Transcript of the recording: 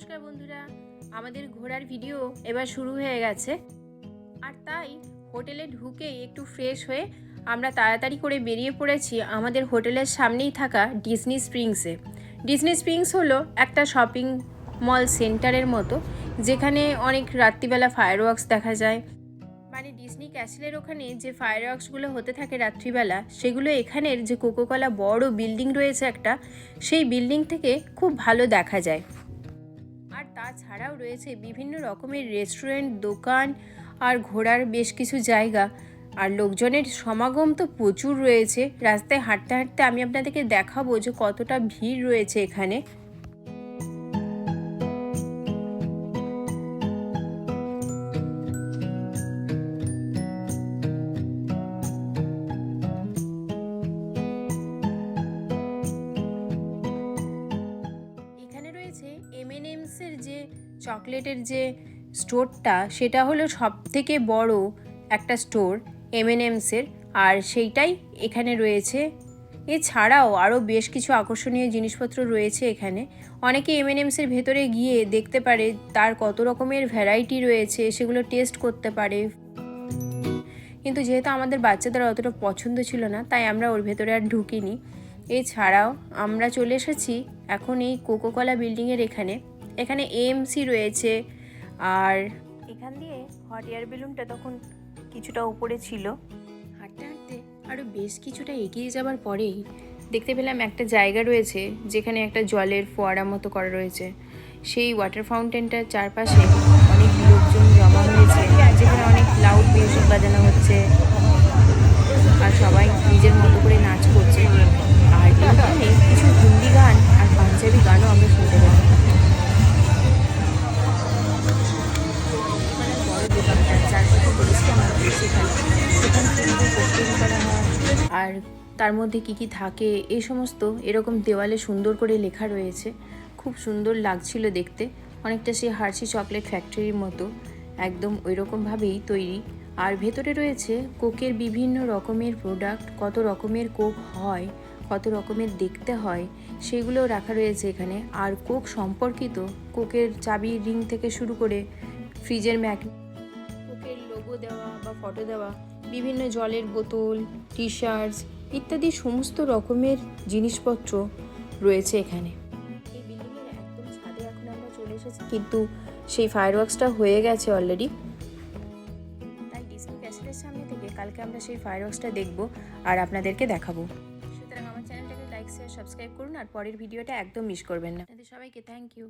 নমস্কার বন্ধুরা, আমাদের ঘোরার ভিডিও এবার শুরু হয়ে গেছে। আর তাই হোটেলে ঢুকেই একটু ফ্রেশ হয়ে আমরা তাড়াতাড়ি করে বেরিয়ে পড়েছি আমাদের হোটেলের সামনেই থাকা ডিজনি স্প্রিংসে। ডিজনি স্প্রিংস হলো একটা শপিং মল সেন্টারের মতো, যেখানে অনেক রাত্রিবেলা ফায়ারওয়ার্কস দেখা যায়। মানে ডিজনি ক্যাসেলের ওখানে যে ফায়ারওয়ার্কসগুলো হতে থাকে রাত্রিবেলা, সেগুলো এখানের যে কোকোকোলা বড় বিল্ডিং রয়েছে একটা, সেই বিল্ডিং থেকে খুব ভালো দেখা যায়। আর তাছাড়াও রয়েছে বিভিন্ন রকমের রেস্টুরেন্ট, দোকান আর ঘোরার বেশ কিছু জায়গা। আর লোকজনের সমাগম তো প্রচুর রয়েছে। রাস্তায় হাঁটতে হাঁটতে আমি আপনাদেরকে দেখাবো যে কতটা ভিড় রয়েছে এখানে। এখানে রয়েছে M&M's-এর যে চকলেটের যে স্টোরটা, সেটা হলো সবথেকে বড় একটা স্টোর M&M's-এর, আর সেইটাই এখানে রয়েছে। এছাড়াও আরও বেশ কিছু আকর্ষণীয় জিনিসপত্র রয়েছে এখানে। অনেকে M&M's-এর ভেতরে গিয়ে দেখতে পারে তার কত রকমের ভ্যারাইটি রয়েছে, সেগুলো টেস্ট করতে পারে। কিন্তু যেহেতু আমাদের বাচ্চাদের অতটা পছন্দ ছিল না, তাই আমরা ওর ভেতরে আর ঢুকিনি। এছাড়াও আমরা চলে এসেছি এখন এই কোকোকোলা বিল্ডিংয়ের এখানে AMC রয়েছে। আর এখান দিয়ে হট এয়ার বেলুনটা তখন কিছুটা উপরে ছিল। হাঁটতে হাঁটতে আরও বেশ কিছুটা এগিয়ে যাবার পরেই দেখতে পেলাম একটা জায়গা রয়েছে যেখানে একটা জলের ফোয়ারা মতো করা রয়েছে। সেই ওয়াটার ফাউন্টেনটার চারপাশে অনেক লোকজন জমা হয়েছে, যেখানে অনেক লাউড মিউজিক বাজানো হচ্ছে আর সবাই নিজের মতো করে নাচ করছে। আর এখানে কিছু হিন্দি গান আর পাঞ্জাবি গানও আমরা শুনতে পাই। বড় দোকানটার চারপাশে করা হয়, আর তার মধ্যে কি থাকে এই সমস্ত এরকম দেওয়ালে সুন্দর করে লেখা রয়েছে। খুব সুন্দর লাগছিল দেখতে, অনেকটা সেই হার্শি চকলেট ফ্যাক্টরির মতো, একদম ওই রকমভাবেই তৈরি। আর ভেতরে রয়েছে কোকের বিভিন্ন রকমের প্রোডাক্ট, কত রকমের কোক হয়, কত রকমের দেখতে হয়, সেগুলো রাখা রয়েছে এখানে। আর কোক সম্পর্কিত কোকের চাবির রিং থেকে শুরু করে ফ্রিজের কোকের লোগো দেওয়া বা ফটো দেওয়া, বিভিন্ন জলের বোতল, টি শার্টস ইত্যাদি সমস্ত রকমের জিনিসপত্র রয়েছে এখানে। এই বিল্ডিংয়ের একদম ছাদে এখন আমরা চলে এসেছি, কিন্তু সেই ফায়ারওয়ার্কসটা হয়ে গেছে অলরেডি। তাই ডিজনি ক্যাসেলের সামনে থেকে কালকে আমরা সেই ফায়ারওয়ার্কসটা দেখব আর আপনাদেরকে দেখাবো। সুতরাং আমার চ্যানেলটাকে লাইক, শেয়ার, সাবস্ক্রাইব করুন আর পরের ভিডিওটা একদম মিস করবেন না। আপনাদের সবাইকে থ্যাংক ইউ।